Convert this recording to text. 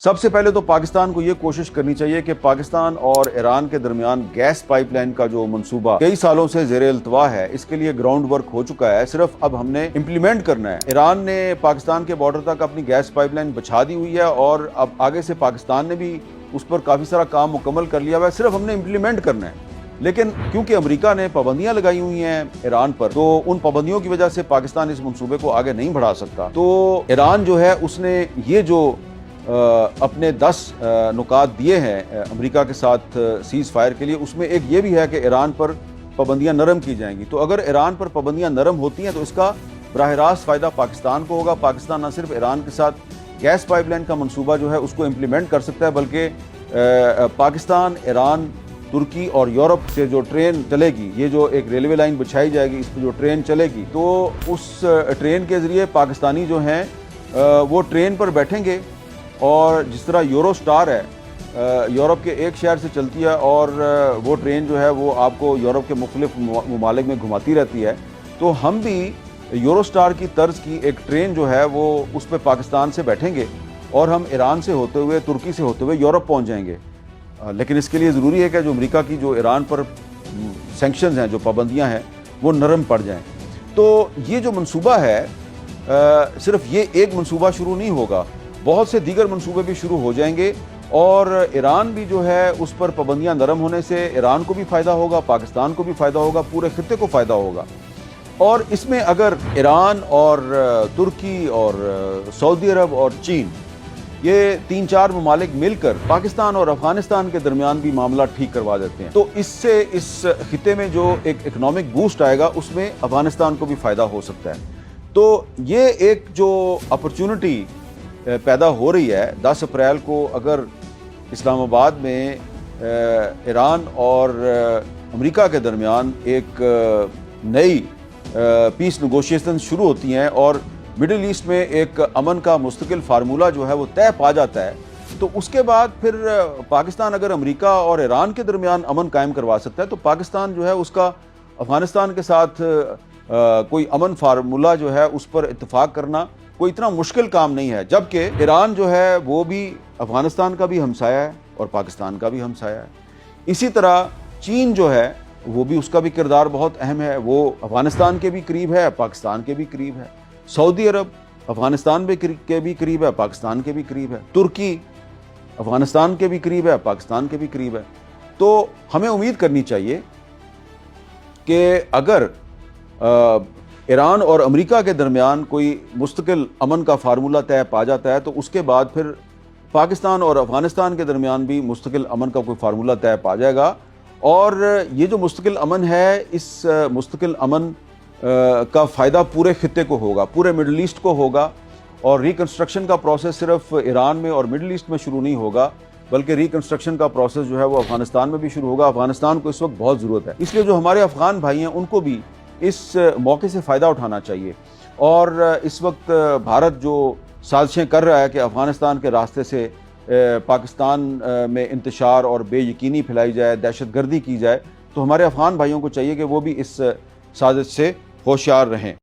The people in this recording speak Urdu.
سب سے پہلے تو پاکستان کو یہ کوشش کرنی چاہیے کہ پاکستان اور ایران کے درمیان گیس پائپ لائن کا جو منصوبہ کئی سالوں سے زیر التوا ہے، اس کے لیے گراؤنڈ ورک ہو چکا ہے، صرف اب ہم نے امپلیمنٹ کرنا ہے۔ ایران نے پاکستان کے بارڈر تک اپنی گیس پائپ لائن بچھا دی ہوئی ہے اور اب آگے سے پاکستان نے بھی اس پر کافی سارا کام مکمل کر لیا ہوا ہے، صرف ہم نے امپلیمنٹ کرنا ہے۔ لیکن کیونکہ امریکہ نے پابندیاں لگائی ہوئی ہیں ایران پر، تو ان پابندیوں کی وجہ سے پاکستان اس منصوبے کو آگے نہیں بڑھا سکتا۔ تو ایران جو ہے اس نے یہ جو اپنے 10 نکات دیے ہیں امریکہ کے ساتھ سیز فائر کے لیے، اس میں ایک یہ بھی ہے کہ ایران پر پابندیاں نرم کی جائیں گی۔ تو اگر ایران پر پابندیاں نرم ہوتی ہیں تو اس کا براہ راست فائدہ پاکستان کو ہوگا۔ پاکستان نہ صرف ایران کے ساتھ گیس پائپ لائن کا منصوبہ جو ہے اس کو امپلیمنٹ کر سکتا ہے، بلکہ پاکستان، ایران، ترکی اور یورپ سے جو ٹرین چلے گی، یہ جو ایک ریلوے لائن بچھائی جائے گی، اس پہ جو ٹرین چلے گی، تو اس ٹرین کے ذریعے پاکستانی جو ہیں وہ ٹرین پر بیٹھیں گے، اور جس طرح یورو سٹار ہے، یورپ کے ایک شہر سے چلتی ہے اور وہ ٹرین جو ہے وہ آپ کو یورپ کے مختلف ممالک میں گھماتی رہتی ہے، تو ہم بھی یورو سٹار کی طرز کی ایک ٹرین جو ہے وہ اس پہ پاکستان سے بیٹھیں گے اور ہم ایران سے ہوتے ہوئے، ترکی سے ہوتے ہوئے یورپ پہنچ جائیں گے۔ لیکن اس کے لیے ضروری ہے کہ جو امریکہ کی جو ایران پر سینکشنز ہیں، جو پابندیاں ہیں، وہ نرم پڑ جائیں۔ تو یہ جو منصوبہ ہے، صرف یہ ایک منصوبہ شروع نہیں ہوگا، بہت سے دیگر منصوبے بھی شروع ہو جائیں گے، اور ایران بھی جو ہے اس پر پابندیاں نرم ہونے سے ایران کو بھی فائدہ ہوگا، پاکستان کو بھی فائدہ ہوگا، پورے خطے کو فائدہ ہوگا۔ اور اس میں اگر ایران اور ترکی اور سعودی عرب اور چین، یہ 3-4 ممالک مل کر پاکستان اور افغانستان کے درمیان بھی معاملہ ٹھیک کروا دیتے ہیں، تو اس سے اس خطے میں جو ایک اکنامک بوسٹ آئے گا، اس میں افغانستان کو بھی فائدہ ہو سکتا ہے۔ تو یہ ایک جو اپرچونٹی پیدا ہو رہی ہے، 10 اپریل کو اگر اسلام آباد میں ایران اور امریکہ کے درمیان ایک نئی پیس نیگوشیشن شروع ہوتی ہیں اور مڈل ایسٹ میں ایک امن کا مستقل فارمولہ جو ہے وہ طے پا جاتا ہے، تو اس کے بعد پھر پاکستان اگر امریکہ اور ایران کے درمیان امن قائم کروا سکتا ہے، تو پاکستان جو ہے اس کا افغانستان کے ساتھ کوئی امن فارمولہ جو ہے اس پر اتفاق کرنا کوئی اتنا مشکل کام نہیں ہے، جبکہ ایران جو ہے وہ بھی افغانستان کا بھی ہمسایہ ہے اور پاکستان کا بھی ہمسایہ ہے۔ اسی طرح چین جو ہے وہ بھی، اس کا بھی کردار بہت اہم ہے، وہ افغانستان کے بھی قریب ہے، پاکستان کے بھی قریب ہے۔ سعودی عرب افغانستان کے بھی قریب ہے، پاکستان کے بھی قریب ہے۔ ترکی افغانستان کے بھی قریب ہے، پاکستان کے بھی قریب ہے۔ تو ہمیں امید کرنی چاہیے کہ اگر ایران اور امریکہ کے درمیان کوئی مستقل امن کا فارمولہ طے پا جاتا ہے، تو اس کے بعد پھر پاکستان اور افغانستان کے درمیان بھی مستقل امن کا کوئی فارمولہ طے پا جائے گا، اور یہ جو مستقل امن ہے، اس مستقل امن کا فائدہ پورے خطے کو ہوگا، پورے مڈل ایسٹ کو ہوگا، اور ریکنسٹرکشن کا پروسیس صرف ایران میں اور مڈل ایسٹ میں شروع نہیں ہوگا، بلکہ ریکنسٹرکشن کا پروسیس جو ہے وہ افغانستان میں بھی شروع ہوگا۔ افغانستان کو اس وقت بہت ضرورت ہے، اس لیے جو ہمارے افغان بھائی ہیں ان کو بھی اس موقع سے فائدہ اٹھانا چاہیے۔ اور اس وقت بھارت جو سازشیں کر رہا ہے کہ افغانستان کے راستے سے پاکستان میں انتشار اور بے یقینی پھیلائی جائے، دہشت گردی کی جائے، تو ہمارے افغان بھائیوں کو چاہیے کہ وہ بھی اس سازش سے ہوشیار رہیں۔